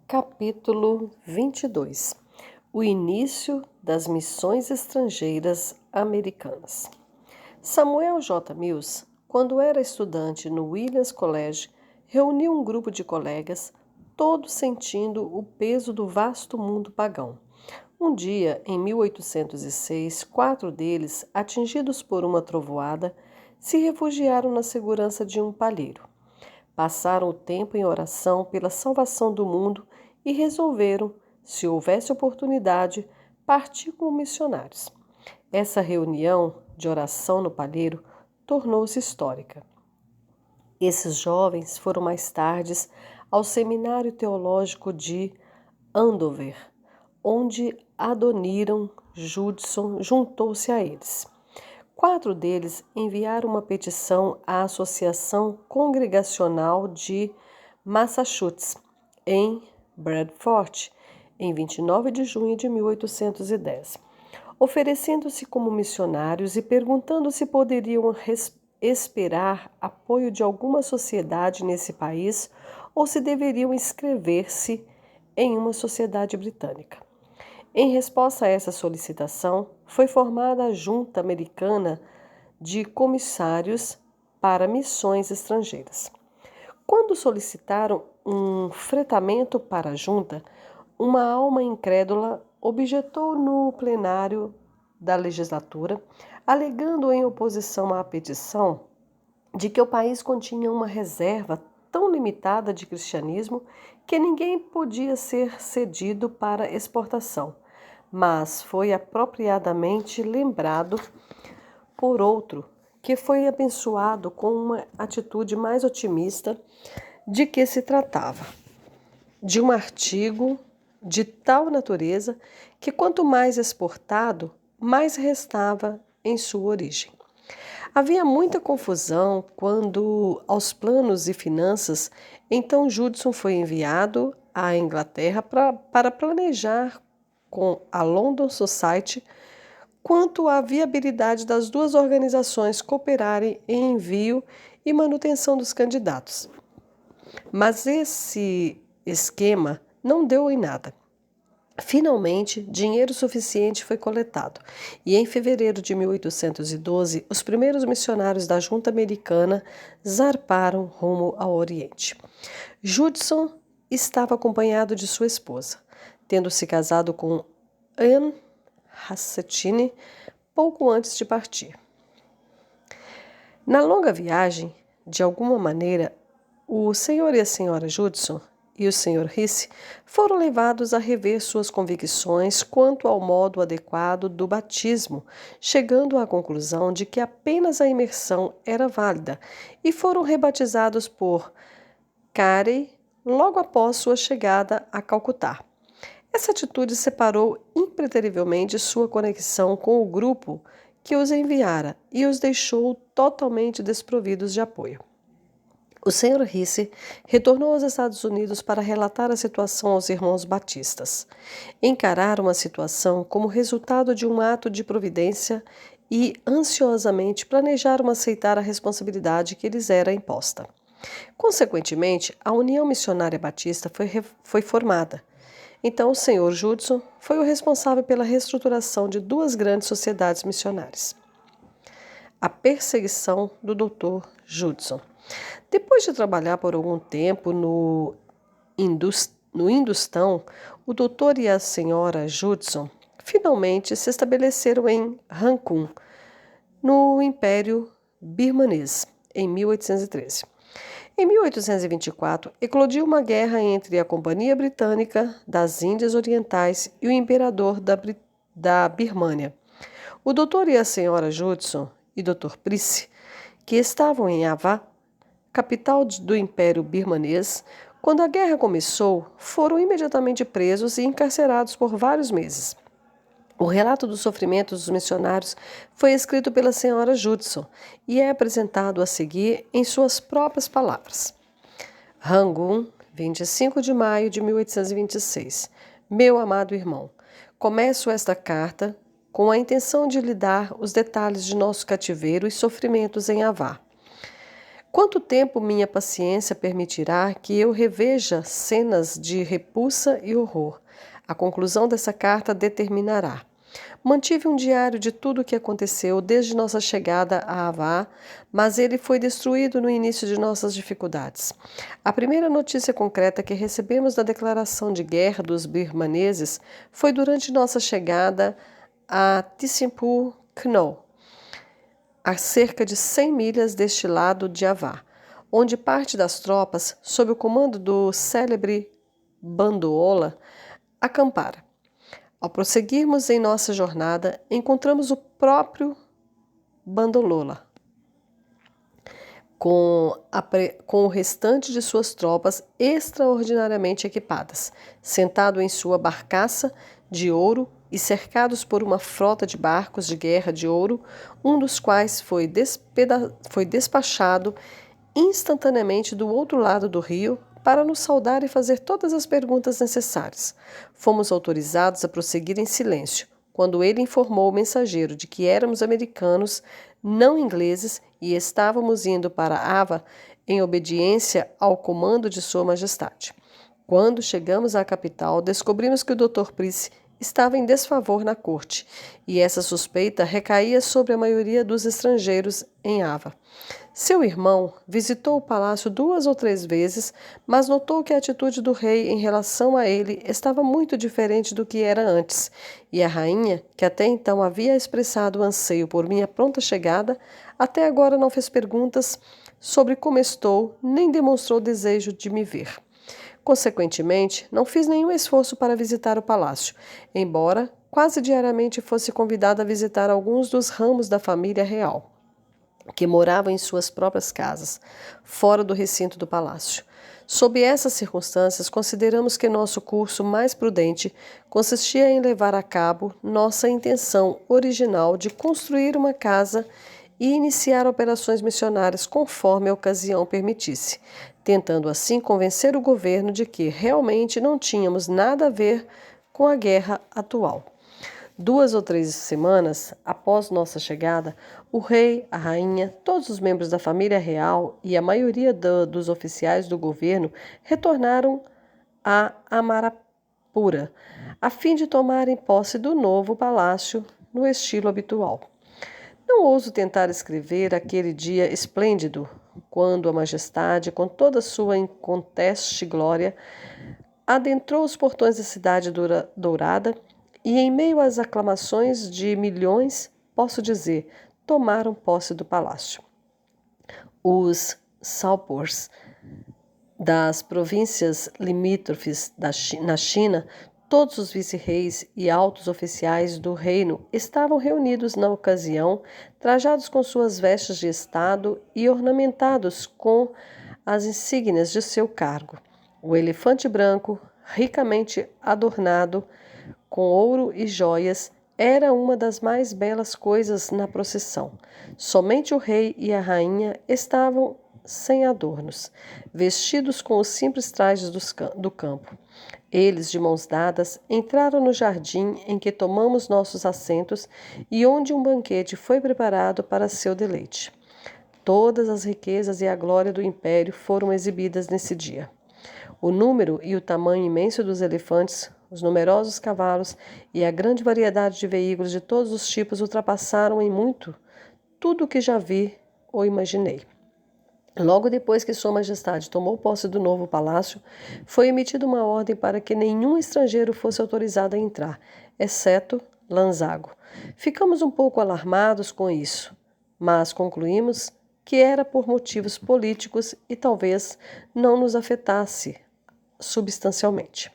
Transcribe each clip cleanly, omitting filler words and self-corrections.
Capítulo 22. O início das missões estrangeiras americanas. Samuel J. Mills, quando era estudante no Williams College, reuniu um grupo de colegas, todos sentindo o peso do vasto mundo pagão. Um dia, em 1806, 4 deles, atingidos por uma trovoada, se refugiaram na segurança de um palheiro. Passaram o tempo em oração pela salvação do mundo e resolveram, se houvesse oportunidade, partir como missionários. Essa reunião de oração no palheiro tornou-se histórica. Esses jovens foram mais tarde ao Seminário Teológico de Andover, onde Adoniram Judson juntou-se a eles. 4 deles enviaram uma petição à Associação Congregacional de Massachusetts, em Bradford, em 29 de junho de 1810, oferecendo-se como missionários e perguntando se poderiam esperar apoio de alguma sociedade nesse país ou se deveriam inscrever-se em uma sociedade britânica. Em resposta a essa solicitação, foi formada a Junta Americana de Comissários para Missões Estrangeiras. Quando solicitaram um fretamento para a junta, uma alma incrédula objetou no plenário da legislatura, alegando em oposição à petição de que o país continha uma reserva tão limitada de cristianismo que ninguém podia ser cedido para exportação, mas foi apropriadamente lembrado por outro que foi abençoado com uma atitude mais otimista de que se tratava de um artigo de tal natureza que quanto mais exportado, mais restava em sua origem. Havia muita confusão quando aos planos e finanças, então Judson foi enviado à Inglaterra para planejar com a London Society quanto à viabilidade das duas organizações cooperarem em envio e manutenção dos candidatos. Mas esse esquema não deu em nada. Finalmente, dinheiro suficiente foi coletado e em fevereiro de 1812, os primeiros missionários da Junta Americana zarparam rumo ao Oriente. Judson estava acompanhado de sua esposa, tendo se casado com Anne Hasseltine pouco antes de partir. Na longa viagem, de alguma maneira, o Sr. e a Sra. Judson e o Sr. Risse foram levados a rever suas convicções quanto ao modo adequado do batismo, chegando à conclusão de que apenas a imersão era válida, e foram rebatizados por Carey logo após sua chegada a Calcutá. Essa atitude separou impreterivelmente sua conexão com o grupo que os enviara e os deixou totalmente desprovidos de apoio. O Sr. Risse retornou aos Estados Unidos para relatar a situação aos irmãos batistas. Encararam a situação como resultado de um ato de providência e ansiosamente planejaram aceitar a responsabilidade que lhes era imposta. Consequentemente, a União Missionária Batista foi formada. Então, o Sr. Judson foi o responsável pela reestruturação de 2 grandes sociedades missionárias. A perseguição do Dr. Judson. Depois de trabalhar por algum tempo no Hindustão, o Dr. e a Sra. Judson finalmente se estabeleceram em Rancun, no Império Birmanês, em 1813. Em 1824, eclodiu uma guerra entre a Companhia Britânica das Índias Orientais e o Imperador da Birmânia. O Dr. e a Sra. Judson e Dr. Price, que estavam em Ava, capital do Império Birmanês, quando a guerra começou, foram imediatamente presos e encarcerados por vários meses. O relato dos sofrimentos dos missionários foi escrito pela Sra. Judson e é apresentado a seguir em suas próprias palavras. Rangoon, 25 de maio de 1826. Meu amado irmão, começo esta carta com a intenção de lhe dar os detalhes de nosso cativeiro e sofrimentos em Ava. Quanto tempo minha paciência permitirá que eu reveja cenas de repulsa e horror? A conclusão dessa carta determinará. Mantive um diário de tudo o que aconteceu desde nossa chegada a Havá, mas ele foi destruído no início de nossas dificuldades. A primeira notícia concreta que recebemos da declaração de guerra dos birmaneses foi durante nossa chegada a Tisimpur Knoll, a cerca de 100 milhas deste lado de Havá, onde parte das tropas, sob o comando do célebre Bandoola, acampara. Ao prosseguirmos em nossa jornada, encontramos o próprio Bandolola, com o restante de suas tropas extraordinariamente equipadas, sentado em sua barcaça de ouro e cercados por uma frota de barcos de guerra de ouro, um dos quais foi despachado instantaneamente do outro lado do rio para nos saudar e fazer todas as perguntas necessárias. Fomos autorizados a prosseguir em silêncio, quando ele informou o mensageiro de que éramos americanos, não ingleses, e estávamos indo para Ava em obediência ao comando de Sua Majestade. Quando chegamos à capital, descobrimos que o Dr. Price estava em desfavor na corte, e essa suspeita recaía sobre a maioria dos estrangeiros em Ava. Seu irmão visitou o palácio 2 ou 3 vezes, mas notou que a atitude do rei em relação a ele estava muito diferente do que era antes, e a rainha, que até então havia expressado anseio por minha pronta chegada, até agora não fez perguntas sobre como estou, nem demonstrou desejo de me ver. Consequentemente, não fiz nenhum esforço para visitar o palácio, embora quase diariamente fosse convidada a visitar alguns dos ramos da família real, que moravam em suas próprias casas, fora do recinto do palácio. Sob essas circunstâncias, consideramos que nosso curso mais prudente consistia em levar a cabo nossa intenção original de construir uma casa e iniciar operações missionárias conforme a ocasião permitisse, tentando assim convencer o governo de que realmente não tínhamos nada a ver com a guerra atual. 2 ou 3 semanas após nossa chegada, o rei, a rainha, todos os membros da família real e a maioria dos oficiais do governo retornaram a Amarapura, a fim de tomarem posse do novo palácio no estilo habitual. Não ouso tentar escrever aquele dia esplêndido, quando a majestade, com toda sua inconteste glória, adentrou os portões da cidade dourada e, em meio às aclamações de milhões, posso dizer, tomaram posse do palácio. Os Saupors das províncias limítrofes na China, todos os vice-reis e altos oficiais do reino estavam reunidos na ocasião, trajados com suas vestes de estado e ornamentados com as insígnias de seu cargo. O elefante branco, ricamente adornado com ouro e joias, era uma das mais belas coisas na procissão. Somente o rei e a rainha estavam sem adornos, vestidos com os simples trajes do campo. Eles, de mãos dadas, entraram no jardim em que tomamos nossos assentos e onde um banquete foi preparado para seu deleite. Todas as riquezas e a glória do império foram exibidas nesse dia. O número e o tamanho imenso dos elefantes, os numerosos cavalos e a grande variedade de veículos de todos os tipos ultrapassaram em muito tudo o que já vi ou imaginei. Logo depois que Sua Majestade tomou posse do novo palácio, foi emitida uma ordem para que nenhum estrangeiro fosse autorizado a entrar, exceto Lanzago. Ficamos um pouco alarmados com isso, mas concluímos que era por motivos políticos e talvez não nos afetasse substancialmente.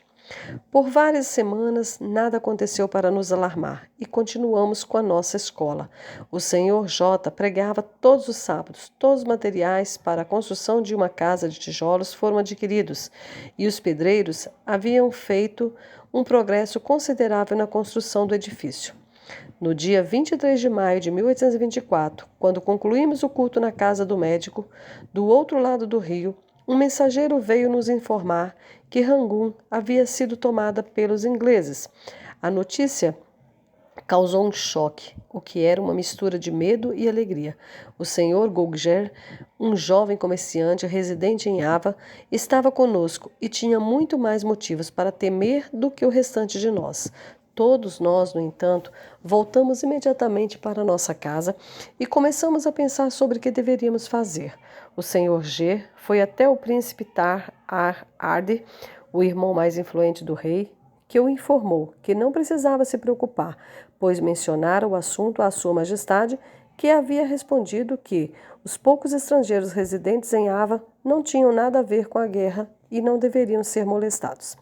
Por várias semanas, nada aconteceu para nos alarmar e continuamos com a nossa escola. O Sr. J. pregava todos os sábados. Todos os materiais para a construção de uma casa de tijolos foram adquiridos e os pedreiros haviam feito um progresso considerável na construção do edifício. No dia 23 de maio de 1824, quando concluímos o culto na casa do médico, do outro lado do rio, um mensageiro veio nos informar que Rangoon havia sido tomada pelos ingleses. A notícia causou um choque, o que era uma mistura de medo e alegria. O senhor Gouger, um jovem comerciante residente em Ava, estava conosco e tinha muito mais motivos para temer do que o restante de nós. Todos nós, no entanto, voltamos imediatamente para nossa casa e começamos a pensar sobre o que deveríamos fazer. O senhor G foi até o príncipe Tar Arde, o irmão mais influente do rei, que o informou que não precisava se preocupar, pois mencionara o assunto à Sua Majestade, que havia respondido que os poucos estrangeiros residentes em Ava não tinham nada a ver com a guerra e não deveriam ser molestados.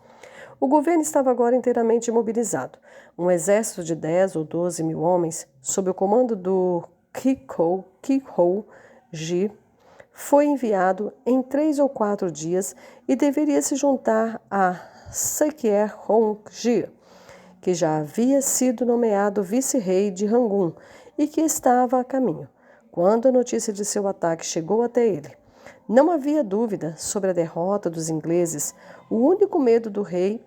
O governo estava agora inteiramente mobilizado. Um exército de 10 ou 12 mil homens, sob o comando do Kihou Ji, foi enviado em 3 ou 4 dias e deveria se juntar a Sekier Hong-ji, que já havia sido nomeado vice-rei de Rangoon e que estava a caminho, quando a notícia de seu ataque chegou até ele. Não havia dúvida sobre a derrota dos ingleses. O único medo do rei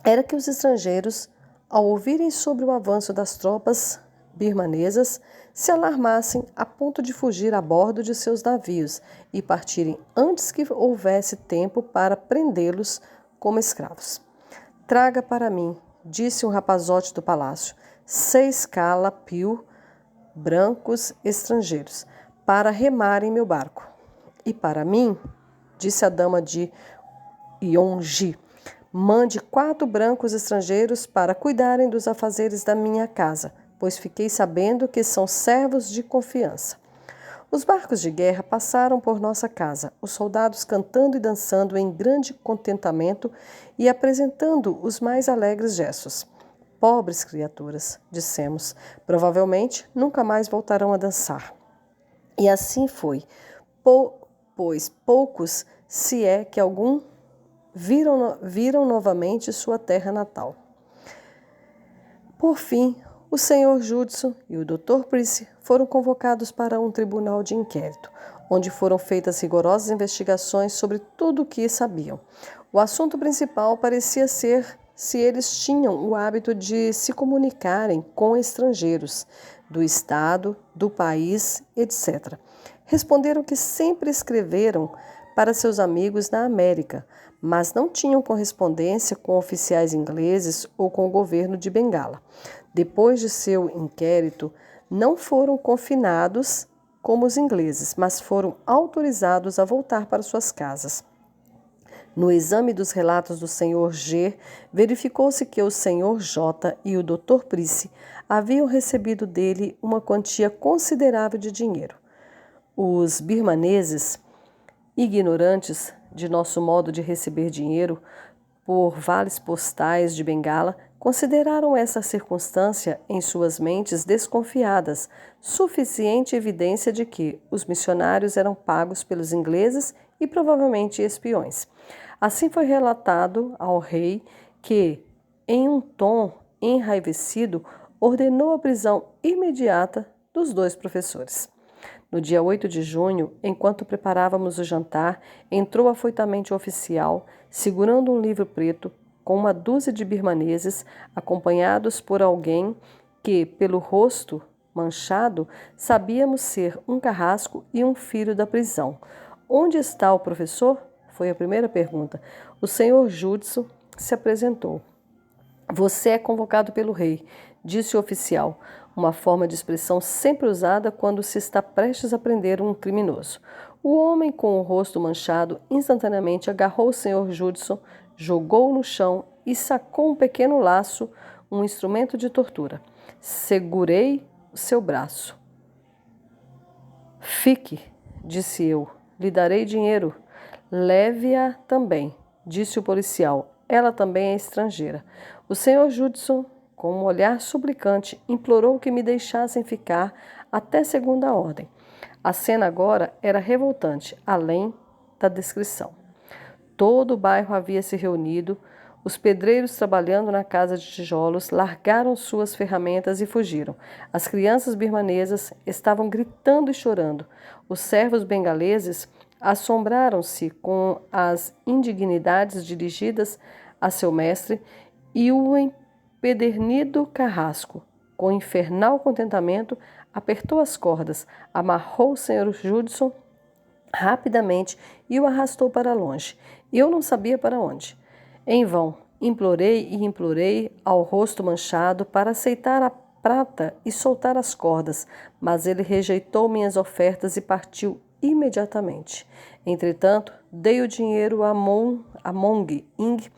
era que os estrangeiros, ao ouvirem sobre o avanço das tropas birmanesas, se alarmassem a ponto de fugir a bordo de seus navios e partirem antes que houvesse tempo para prendê-los como escravos. Traga para mim, disse um rapazote do palácio, 6 calapio brancos estrangeiros, para remar em meu barco. E para mim, disse a dama de Yonji, mande 4 brancos estrangeiros para cuidarem dos afazeres da minha casa, pois fiquei sabendo que são servos de confiança. Os barcos de guerra passaram por nossa casa, os soldados cantando e dançando em grande contentamento e apresentando os mais alegres gestos. Pobres criaturas, dissemos, provavelmente nunca mais voltarão a dançar. E assim foi, pois poucos, se é que algum, viram novamente sua terra natal. Por fim, o Sr. Judson e o Dr. Price foram convocados para um tribunal de inquérito, onde foram feitas rigorosas investigações sobre tudo o que sabiam. O assunto principal parecia ser se eles tinham o hábito de se comunicarem com estrangeiros, do Estado, do país, etc. Responderam que sempre escreveram para seus amigos na América, mas não tinham correspondência com oficiais ingleses ou com o governo de Bengala. Depois de seu inquérito, não foram confinados como os ingleses, mas foram autorizados a voltar para suas casas. No exame dos relatos do Sr. G, verificou-se que o Sr. J e o Dr. Price haviam recebido dele uma quantia considerável de dinheiro. Os birmaneses, ignorantes de nosso modo de receber dinheiro por vales postais de Bengala, consideraram essa circunstância em suas mentes desconfiadas, suficiente evidência de que os missionários eram pagos pelos ingleses e provavelmente espiões. Assim foi relatado ao rei que, em um tom enraivecido, ordenou a prisão imediata dos 2 professores. No dia 8 de junho, enquanto preparávamos o jantar, entrou afoitamente o oficial, segurando um livro preto, com uma dúzia de birmaneses, acompanhados por alguém que, pelo rosto manchado, sabíamos ser um carrasco e um filho da prisão. Onde está o professor? Foi a primeira pergunta. O senhor Judson se apresentou. Você é convocado pelo rei, disse o oficial, uma forma de expressão sempre usada quando se está prestes a prender um criminoso. O homem com o rosto manchado instantaneamente agarrou o senhor Judson, jogou-o no chão e sacou um pequeno laço, um instrumento de tortura. Segurei seu braço. Fique, disse eu, lhe darei dinheiro. Leve-a também, disse o policial. Ela também é estrangeira. O senhor Judson, com um olhar suplicante, implorou que me deixassem ficar até segunda ordem. A cena agora era revoltante, além da descrição. Todo o bairro havia se reunido. Os pedreiros trabalhando na casa de tijolos largaram suas ferramentas e fugiram. As crianças birmanesas estavam gritando e chorando. Os servos bengaleses assombraram-se com as indignidades dirigidas a seu mestre e o empedernido carrasco. Com infernal contentamento, apertou as cordas, amarrou o Sr. Judson rapidamente e o arrastou para longe. Eu não sabia para onde. Em vão, implorei e implorei ao rosto manchado para aceitar a prata e soltar as cordas, mas ele rejeitou minhas ofertas e partiu imediatamente. Entretanto, dei o dinheiro a Mong Ing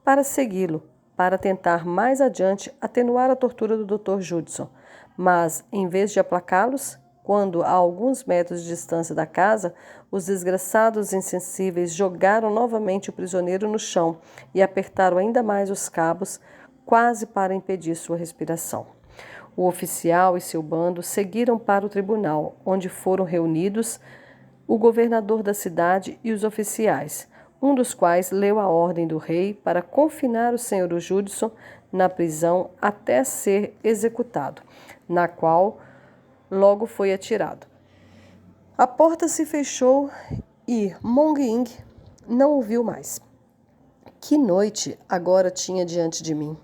para segui-lo, para tentar mais adiante atenuar a tortura do Dr. Judson. Mas, em vez de aplacá-los, quando, a alguns metros de distância da casa, os desgraçados insensíveis jogaram novamente o prisioneiro no chão e apertaram ainda mais os cabos, quase para impedir sua respiração. O oficial e seu bando seguiram para o tribunal, onde foram reunidos o governador da cidade e os oficiais, um dos quais leu a ordem do rei para confinar o Sr. Judson na prisão até ser executado, na qual logo foi atirado. A porta se fechou e Mong Ing não o viu mais. Que noite agora tinha diante de mim!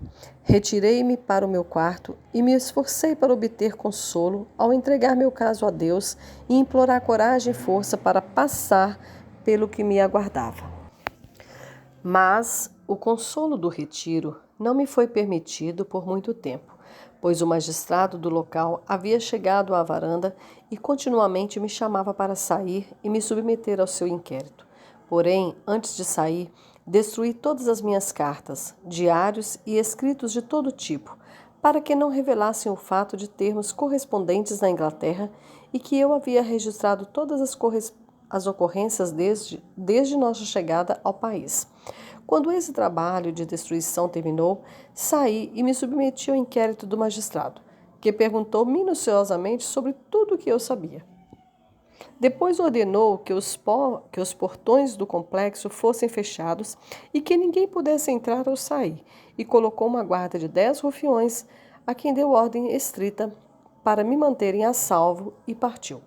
Retirei-me para o meu quarto e me esforcei para obter consolo ao entregar meu caso a Deus e implorar coragem e força para passar pelo que me aguardava. Mas o consolo do retiro não me foi permitido por muito tempo, pois o magistrado do local havia chegado à varanda e continuamente me chamava para sair e me submeter ao seu inquérito. Porém, antes de sair, destruí todas as minhas cartas, diários e escritos de todo tipo, para que não revelassem o fato de termos correspondentes na Inglaterra e que eu havia registrado todas as ocorrências desde nossa chegada ao país. Quando esse trabalho de destruição terminou, saí e me submeti ao inquérito do magistrado, que perguntou minuciosamente sobre tudo o que eu sabia. Depois ordenou que os portões do complexo fossem fechados e que ninguém pudesse entrar ou sair, e colocou uma guarda de 10 rufiões, a quem deu ordem estrita para me manterem a salvo, e partiu.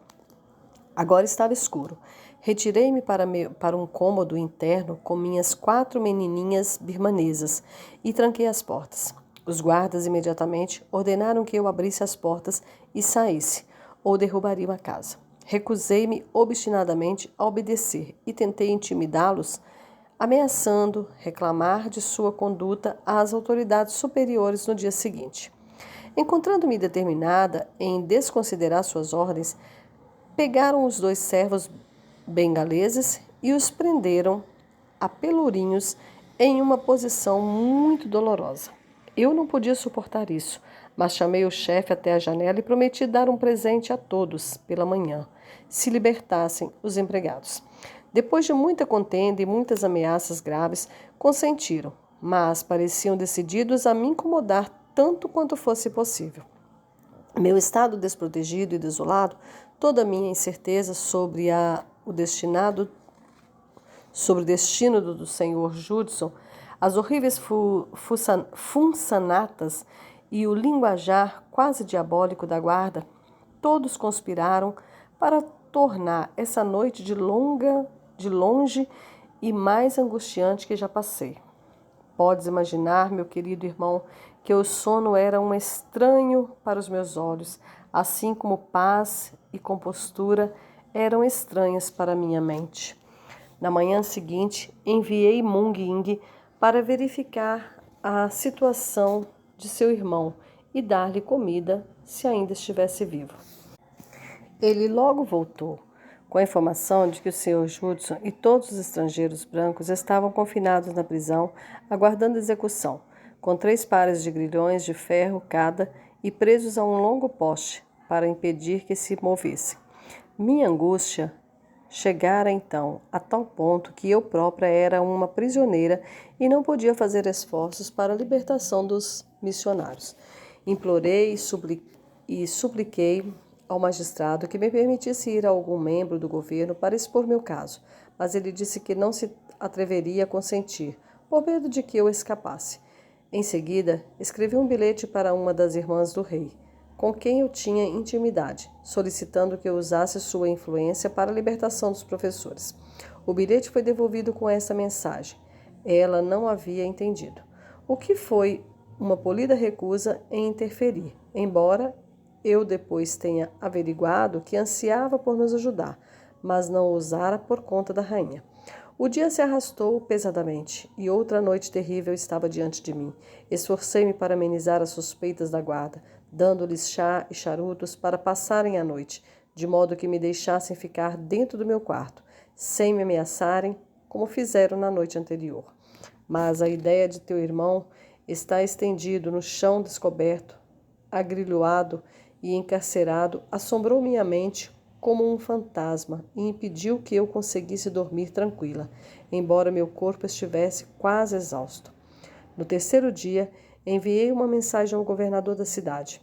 Agora estava escuro. Retirei-me para um cômodo interno com minhas 4 menininhas birmanesas e tranquei as portas. Os guardas imediatamente ordenaram que eu abrisse as portas e saísse, ou derrubariam a casa. Recusei-me obstinadamente a obedecer e tentei intimidá-los, ameaçando reclamar de sua conduta às autoridades superiores no dia seguinte. Encontrando-me determinada em desconsiderar suas ordens, pegaram os 2 servos bengaleses e os prenderam a pelourinhos em uma posição muito dolorosa. Eu não podia suportar isso, mas chamei o chefe até a janela e prometi dar um presente a todos pela manhã, se libertassem os empregados. Depois de muita contenda e muitas ameaças graves, consentiram, mas pareciam decididos a me incomodar tanto quanto fosse possível. Meu estado desprotegido e desolado, toda a minha incerteza sobre o destino do Sr. Judson, as horríveis funsanatas e o linguajar quase diabólico da guarda, todos conspiraram para tornar essa noite de longe e mais angustiante que já passei. Podes imaginar, meu querido irmão, que o sono era um estranho para os meus olhos, assim como paz e compostura eram estranhas para minha mente. Na manhã seguinte, enviei Mong Ing para verificar a situação de seu irmão e dar-lhe comida se ainda estivesse vivo. Ele logo voltou, com a informação de que o Sr. Judson e todos os estrangeiros brancos estavam confinados na prisão, aguardando execução, com 3 pares de grilhões de ferro cada e presos a um longo poste, para impedir que se movessem. Minha angústia chegara então a tal ponto que eu própria era uma prisioneira e não podia fazer esforços para a libertação dos missionários. Implorei e supliquei ao magistrado que me permitisse ir a algum membro do governo para expor meu caso, mas ele disse que não se atreveria a consentir, por medo de que eu escapasse. Em seguida, escrevi um bilhete para uma das irmãs do rei, com quem eu tinha intimidade, solicitando que eu usasse sua influência para a libertação dos professores. O bilhete foi devolvido com essa mensagem. Ela não havia entendido, o que foi uma polida recusa em interferir, embora eu depois tenha averiguado que ansiava por nos ajudar, mas não ousara por conta da rainha. O dia se arrastou pesadamente e outra noite terrível estava diante de mim. Esforcei-me para amenizar as suspeitas da guarda, dando-lhes chá e charutos para passarem a noite, de modo que me deixassem ficar dentro do meu quarto, sem me ameaçarem, como fizeram na noite anterior. Mas a ideia de teu irmão está estendido no chão descoberto, agrilhoado e encarcerado, assombrou minha mente como um fantasma e impediu que eu conseguisse dormir tranquila, embora meu corpo estivesse quase exausto. No terceiro dia, enviei uma mensagem ao governador da cidade,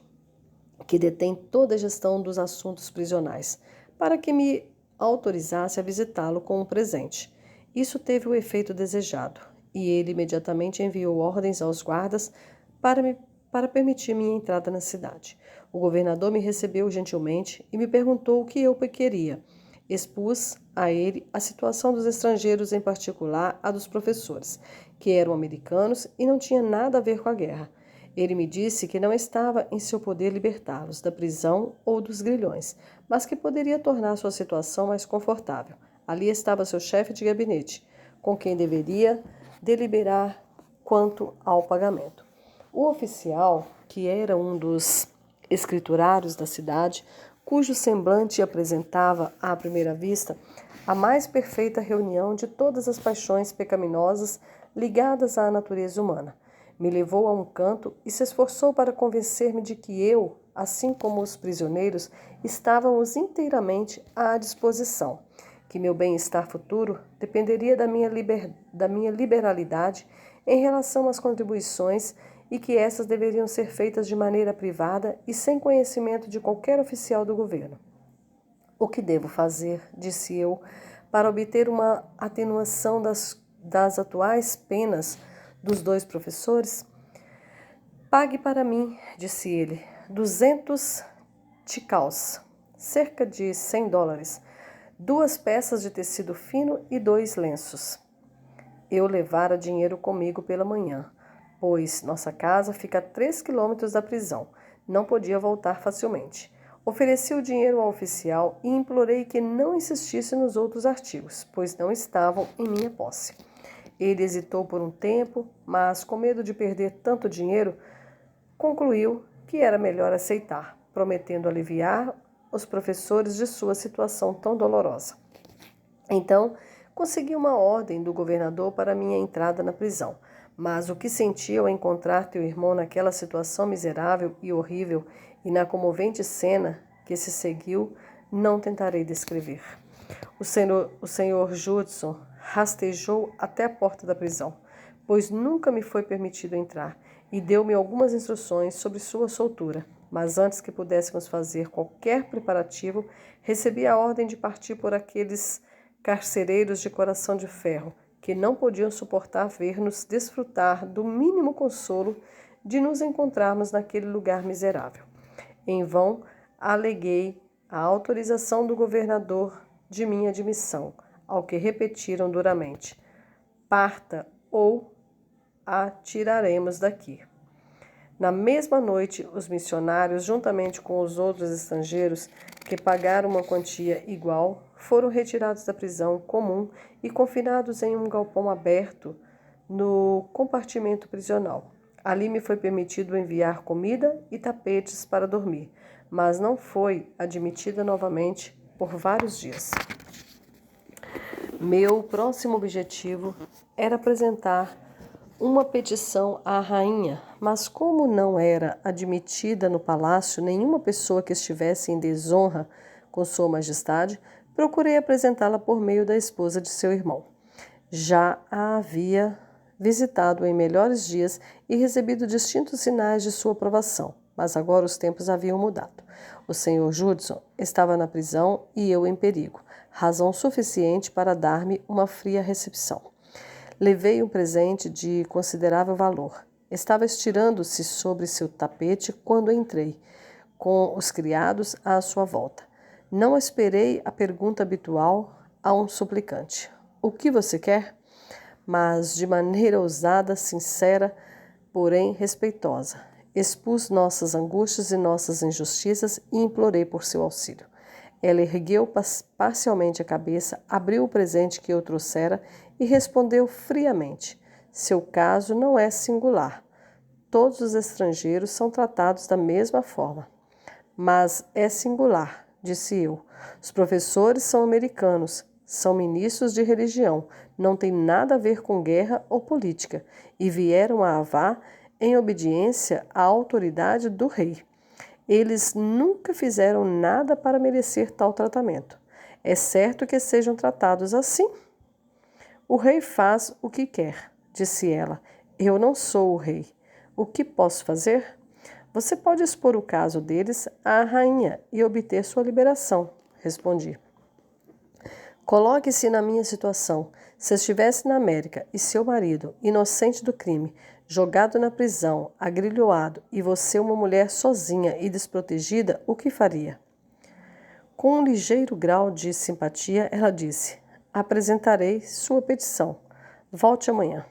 que detém toda a gestão dos assuntos prisionais, para que me autorizasse a visitá-lo com um presente. Isso teve o efeito desejado, e ele imediatamente enviou ordens aos guardas para permitir minha entrada na cidade. O governador me recebeu gentilmente e me perguntou o que eu queria. Expus a ele a situação dos estrangeiros, em particular a dos professores, que eram americanos e não tinha nada a ver com a guerra. Ele me disse que não estava em seu poder libertá-los da prisão ou dos grilhões, mas que poderia tornar sua situação mais confortável. Ali estava seu chefe de gabinete, com quem deveria deliberar quanto ao pagamento. O oficial, que era um dos escriturários da cidade, cujo semblante apresentava, à primeira vista, a mais perfeita reunião de todas as paixões pecaminosas ligadas à natureza humana, me levou a um canto e se esforçou para convencer-me de que eu, assim como os prisioneiros, estávamos inteiramente à disposição, que meu bem-estar futuro dependeria da minha liberalidade em relação às contribuições e que essas deveriam ser feitas de maneira privada e sem conhecimento de qualquer oficial do governo. O que devo fazer, disse eu, para obter uma atenuação das atuais penas dos dois professores? Pague para mim, disse ele, 200 ticals, cerca de $100, 2 peças de tecido fino e 2 lenços. Eu levara dinheiro comigo pela manhã, pois nossa casa fica a 3 quilômetros da prisão. Não podia voltar facilmente. Ofereci o dinheiro ao oficial e implorei que não insistisse nos outros artigos, pois não estavam em minha posse. Ele hesitou por um tempo, mas, com medo de perder tanto dinheiro, concluiu que era melhor aceitar, prometendo aliviar os professores de sua situação tão dolorosa. Então, consegui uma ordem do governador para minha entrada na prisão, mas o que senti ao encontrar teu irmão naquela situação miserável e horrível e na comovente cena que se seguiu, não tentarei descrever. O senhor Judson rastejou até a porta da prisão, pois nunca me foi permitido entrar, e deu-me algumas instruções sobre sua soltura. Mas antes que pudéssemos fazer qualquer preparativo, recebi a ordem de partir por aqueles carcereiros de coração de ferro, que não podiam suportar ver-nos desfrutar do mínimo consolo de nos encontrarmos naquele lugar miserável. Em vão, aleguei a autorização do governador de minha admissão, ao que repetiram duramente: parta ou a tiraremos daqui. Na mesma noite, os missionários, juntamente com os outros estrangeiros que pagaram uma quantia igual, foram retirados da prisão comum e confinados em um galpão aberto no compartimento prisional. Ali me foi permitido enviar comida e tapetes para dormir, mas não foi admitida novamente por vários dias. Meu próximo objetivo era apresentar uma petição à rainha, mas como não era admitida no palácio nenhuma pessoa que estivesse em desonra com sua majestade, procurei apresentá-la por meio da esposa de seu irmão. Já a havia visitado em melhores dias e recebido distintos sinais de sua aprovação, mas agora os tempos haviam mudado. O senhor Judson estava na prisão e eu em perigo, razão suficiente para dar-me uma fria recepção. Levei um presente de considerável valor. Estava estirando-se sobre seu tapete quando entrei, com os criados à sua volta. Não esperei a pergunta habitual a um suplicante: o que você quer? Mas de maneira ousada, sincera, porém respeitosa. Expus nossas angústias e nossas injustiças e implorei por seu auxílio. Ela ergueu parcialmente a cabeça, abriu o presente que eu trouxera e respondeu friamente: seu caso não é singular. Todos os estrangeiros são tratados da mesma forma. Mas é singular, disse eu. Os professores são americanos, são ministros de religião, não têm nada a ver com guerra ou política, e vieram a Havá em obediência à autoridade do rei. Eles nunca fizeram nada para merecer tal tratamento. É certo que sejam tratados assim. O rei faz o que quer, disse ela. Eu não sou o rei. O que posso fazer? Você pode expor o caso deles à rainha e obter sua liberação, respondi. Coloque-se na minha situação. Se estivesse na América e seu marido, inocente do crime, jogado na prisão, agrilhoado, e você uma mulher sozinha e desprotegida, o que faria? Com um ligeiro grau de simpatia, ela disse: apresentarei sua petição. Volte amanhã.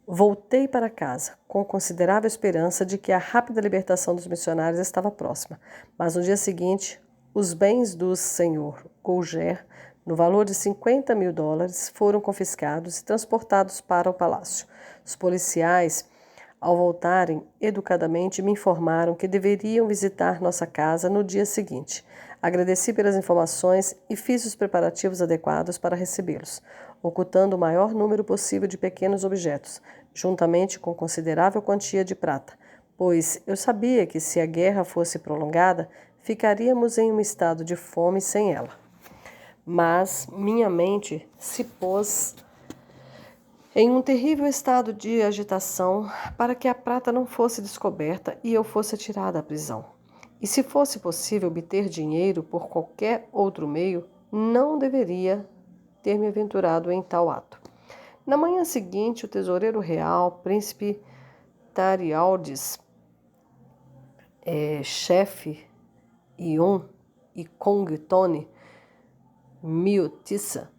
Voltei para casa, com considerável esperança de que a rápida libertação dos missionários estava próxima, mas no dia seguinte, os bens do senhor Gouger, no valor de $50.000, foram confiscados e transportados para o palácio. Os policiais, ao voltarem, educadamente me informaram que deveriam visitar nossa casa no dia seguinte. Agradeci pelas informações e fiz os preparativos adequados para recebê-los, ocultando o maior número possível de pequenos objetos, juntamente com considerável quantia de prata, pois eu sabia que se a guerra fosse prolongada, ficaríamos em um estado de fome sem ela. Mas minha mente se pôs em um terrível estado de agitação para que a prata não fosse descoberta e eu fosse tirada da prisão. E se fosse possível obter dinheiro por qualquer outro meio, não deveria ter me aventurado em tal ato. Na manhã seguinte, o tesoureiro real, príncipe Tarialdes, chefe Ion e Kong Tone Miotissa,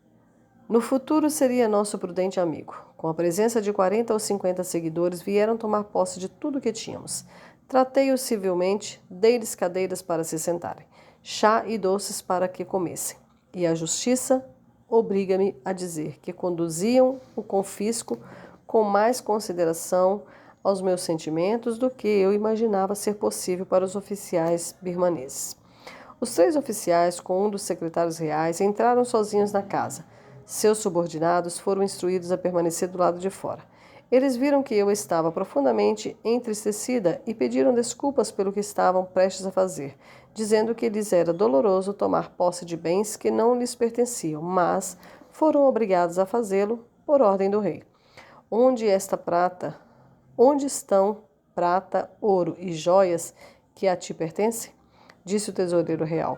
no futuro seria nosso prudente amigo. Com a presença de 40 ou 50 seguidores, vieram tomar posse de tudo o que tínhamos. Tratei-os civilmente, dei-lhes cadeiras para se sentarem, chá e doces para que comessem. E a justiça obriga-me a dizer que conduziam o confisco com mais consideração aos meus sentimentos do que eu imaginava ser possível para os oficiais birmaneses. Os 3 oficiais, com um dos secretários reais, entraram sozinhos na casa. Seus subordinados foram instruídos a permanecer do lado de fora. Eles viram que eu estava profundamente entristecida e pediram desculpas pelo que estavam prestes a fazer, dizendo que lhes era doloroso tomar posse de bens que não lhes pertenciam, mas foram obrigados a fazê-lo por ordem do rei. Onde estão prata, ouro e joias que a ti pertencem? Disse o tesoureiro real.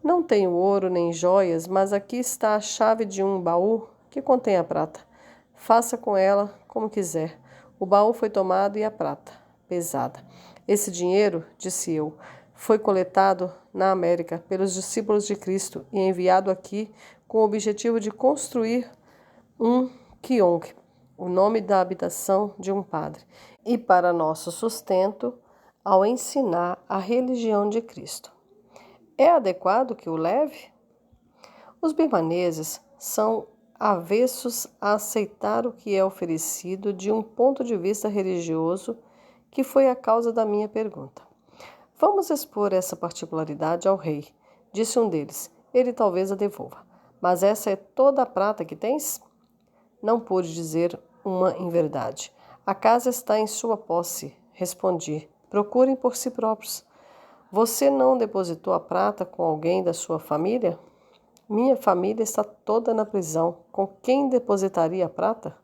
Não tenho ouro nem joias, mas aqui está a chave de um baú que contém a prata. Faça com ela como quiser. O baú foi tomado e a prata, pesada. Esse dinheiro, disse eu, foi coletado na América pelos discípulos de Cristo e enviado aqui com o objetivo de construir um quiong, o nome da habitação de um padre, e para nosso sustento ao ensinar a religião de Cristo. É adequado que o leve? Os birmaneses são avessos a aceitar o que é oferecido de um ponto de vista religioso, que foi a causa da minha pergunta. Vamos expor essa particularidade ao rei, disse um deles. Ele talvez a devolva. Mas essa é toda a prata que tens? Não pude dizer uma inverdade. A casa está em sua posse, respondi. Procurem por si próprios. Você não depositou a prata com alguém da sua família? Minha família está toda na prisão. Com quem depositaria a prata?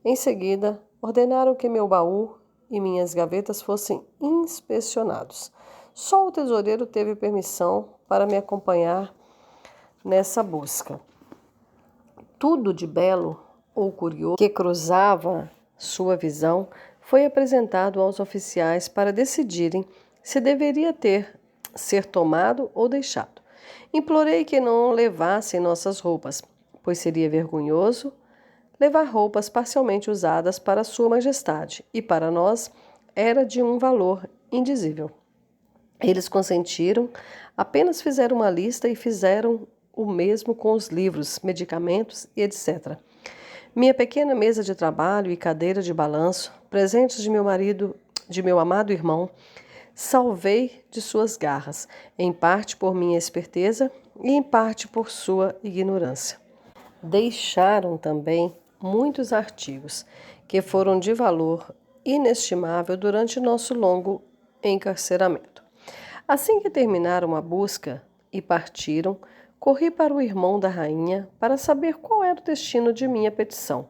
Em seguida, ordenaram que meu baú e minhas gavetas fossem inspecionados. Só o tesoureiro teve permissão para me acompanhar nessa busca. Tudo de belo ou curioso que cruzava sua visão foi apresentado aos oficiais para decidirem se deveria ser tomado ou deixado. Implorei que não levassem nossas roupas, pois seria vergonhoso levar roupas parcialmente usadas para Sua Majestade, e para nós era de um valor indizível. Eles consentiram, apenas fizeram uma lista e fizeram o mesmo com os livros, medicamentos e etc. Minha pequena mesa de trabalho e cadeira de balanço, presentes de meu amado irmão, salvei de suas garras, em parte por minha esperteza e em parte por sua ignorância. Deixaram também muitos artigos que foram de valor inestimável durante nosso longo encarceramento. Assim que terminaram a busca e partiram, corri para o irmão da rainha para saber qual era o destino de minha petição.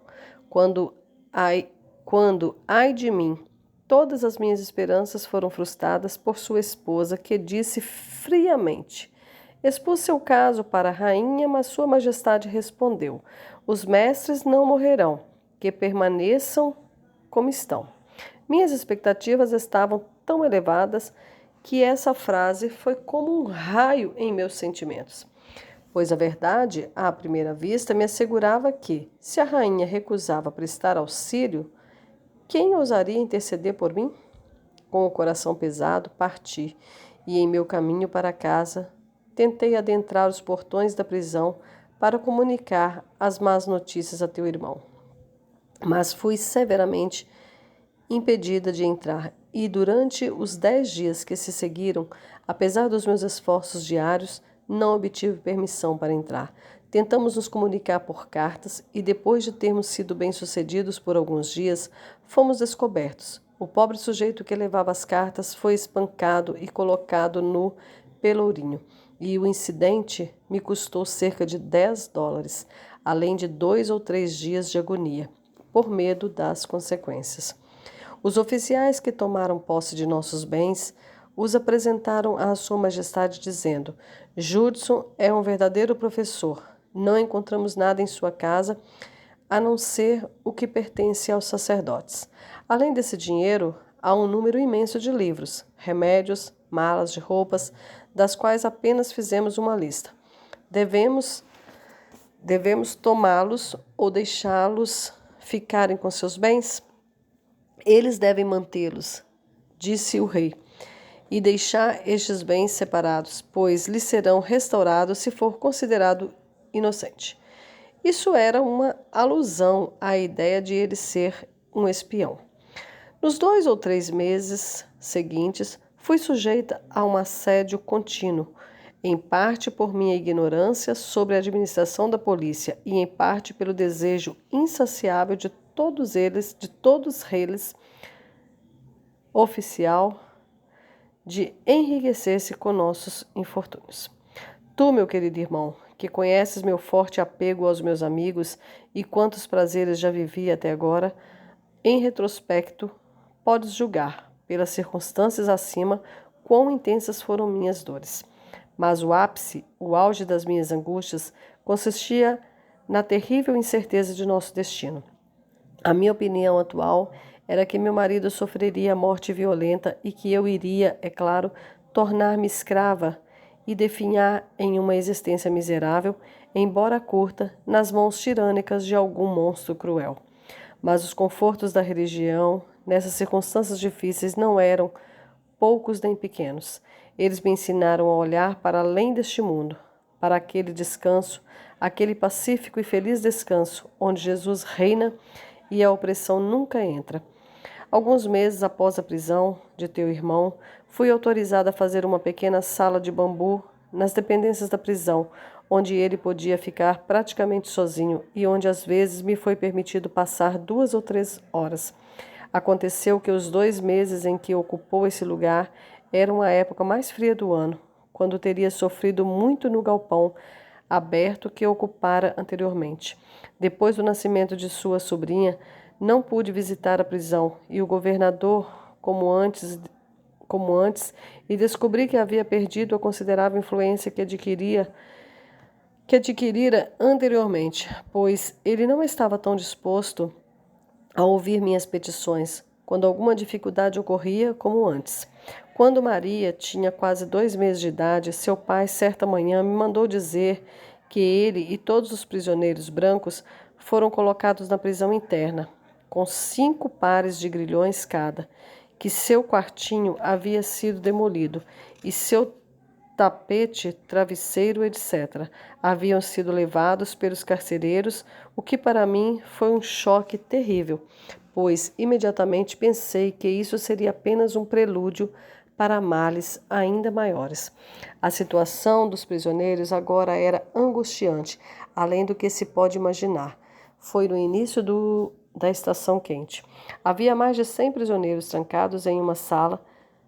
Ai de mim, todas as minhas esperanças foram frustradas por sua esposa, que disse friamente: expus seu caso para a rainha, mas sua majestade respondeu: os mestres não morrerão, que permaneçam como estão. Minhas expectativas estavam tão elevadas que essa frase foi como um raio em meus sentimentos, pois a verdade, à primeira vista, me assegurava que, se a rainha recusava prestar auxílio, quem ousaria interceder por mim? Com o coração pesado, parti, e em meu caminho para casa, tentei adentrar os portões da prisão para comunicar as más notícias a teu irmão. Mas fui severamente impedida de entrar, e durante os 10 dias que se seguiram, apesar dos meus esforços diários, não obtive permissão para entrar. Tentamos nos comunicar por cartas e, depois de termos sido bem-sucedidos por alguns dias, fomos descobertos. O pobre sujeito que levava as cartas foi espancado e colocado no pelourinho, e o incidente me custou cerca de $10, além de 2 ou 3 dias de agonia, por medo das consequências. Os oficiais que tomaram posse de nossos bens os apresentaram à Sua Majestade dizendo: Judson é um verdadeiro professor. Não encontramos nada em sua casa a não ser o que pertence aos sacerdotes. Além desse dinheiro, há um número imenso de livros, remédios, malas de roupas, das quais apenas fizemos uma lista. Devemos tomá-los ou deixá-los ficarem com seus bens? Eles devem mantê-los, disse o rei, e deixar estes bens separados, pois lhes serão restaurados se for considerado inocente. Isso era uma alusão à ideia de ele ser um espião. Nos 2 ou 3 meses seguintes, fui sujeita a um assédio contínuo, em parte por minha ignorância sobre a administração da polícia e em parte pelo desejo insaciável de todos eles, oficial, de enriquecer-se com nossos infortúnios. Tu, meu querido irmão, que conheces meu forte apego aos meus amigos e quantos prazeres já vivi até agora, em retrospecto, podes julgar, pelas circunstâncias acima, quão intensas foram minhas dores. Mas o ápice, o auge das minhas angústias, consistia na terrível incerteza de nosso destino. A minha opinião atual era que meu marido sofreria morte violenta e que eu iria, é claro, tornar-me escrava e definhar em uma existência miserável, embora curta, nas mãos tirânicas de algum monstro cruel. Mas os confortos da religião, nessas circunstâncias difíceis, não eram poucos nem pequenos. Eles me ensinaram a olhar para além deste mundo, para aquele descanso, aquele pacífico e feliz descanso, onde Jesus reina e a opressão nunca entra. Alguns meses após a prisão de teu irmão, fui autorizada a fazer uma pequena sala de bambu nas dependências da prisão, onde ele podia ficar praticamente sozinho e onde às vezes me foi permitido passar 2 ou 3 horas. Aconteceu que os 2 meses em que ocupou esse lugar eram a época mais fria do ano, quando teria sofrido muito no galpão aberto que ocupara anteriormente. Depois do nascimento de sua sobrinha, não pude visitar a prisão e o governador, como antes, e descobri que havia perdido a considerável influência que adquirira anteriormente, pois ele não estava tão disposto a ouvir minhas petições, quando alguma dificuldade ocorria, como antes. Quando Maria tinha quase 2 meses de idade, seu pai, certa manhã, me mandou dizer que ele e todos os prisioneiros brancos foram colocados na prisão interna, com 5 pares de grilhões cada, que seu quartinho havia sido demolido e seu tapete, travesseiro, etc., haviam sido levados pelos carcereiros, o que para mim foi um choque terrível, pois imediatamente pensei que isso seria apenas um prelúdio para males ainda maiores. A situação dos prisioneiros agora era angustiante, além do que se pode imaginar. Foi no início da estação quente. Havia mais de 100 prisioneiros trancados em uma sala,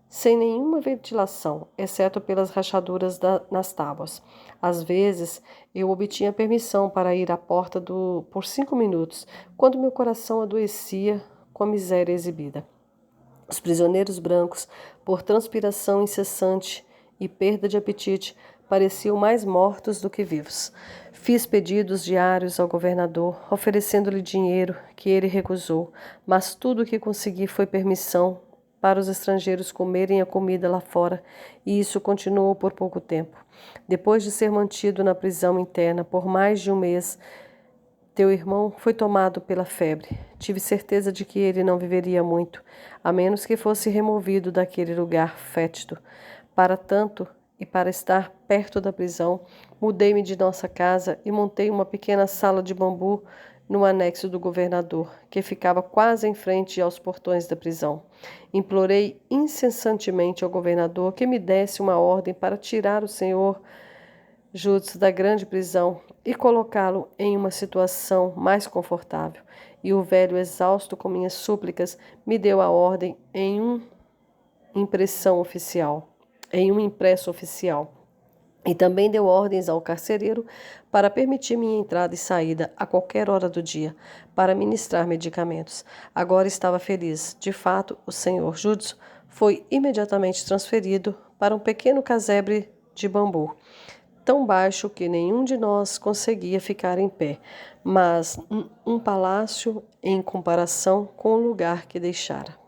sem nenhuma ventilação, exceto pelas rachaduras nas tábuas. Às vezes, eu obtinha permissão para ir à porta por 5 minutos, quando meu coração adoecia com a miséria exibida. Os prisioneiros brancos, por transpiração incessante e perda de apetite, pareciam mais mortos do que vivos. Fiz pedidos diários ao governador, oferecendo-lhe dinheiro, que ele recusou, mas tudo o que consegui foi permissão para os estrangeiros comerem a comida lá fora, e isso continuou por pouco tempo. Depois de ser mantido na prisão interna por mais de um mês, teu irmão foi tomado pela febre. Tive certeza de que ele não viveria muito, a menos que fosse removido daquele lugar fétido. Para tanto, e para estar perto da prisão, mudei-me de nossa casa e montei uma pequena sala de bambu no anexo do governador, que ficava quase em frente aos portões da prisão. Implorei incessantemente ao governador que me desse uma ordem para tirar o senhor Judson da grande prisão e colocá-lo em uma situação mais confortável. E o velho, exausto com minhas súplicas, me deu a ordem em um impresso oficial. E também deu ordens ao carcereiro para permitir minha entrada e saída a qualquer hora do dia, para ministrar medicamentos. Agora estava feliz. De fato, o senhor Judson foi imediatamente transferido para um pequeno casebre de bambu, tão baixo que nenhum de nós conseguia ficar em pé, mas um palácio em comparação com o lugar que deixara.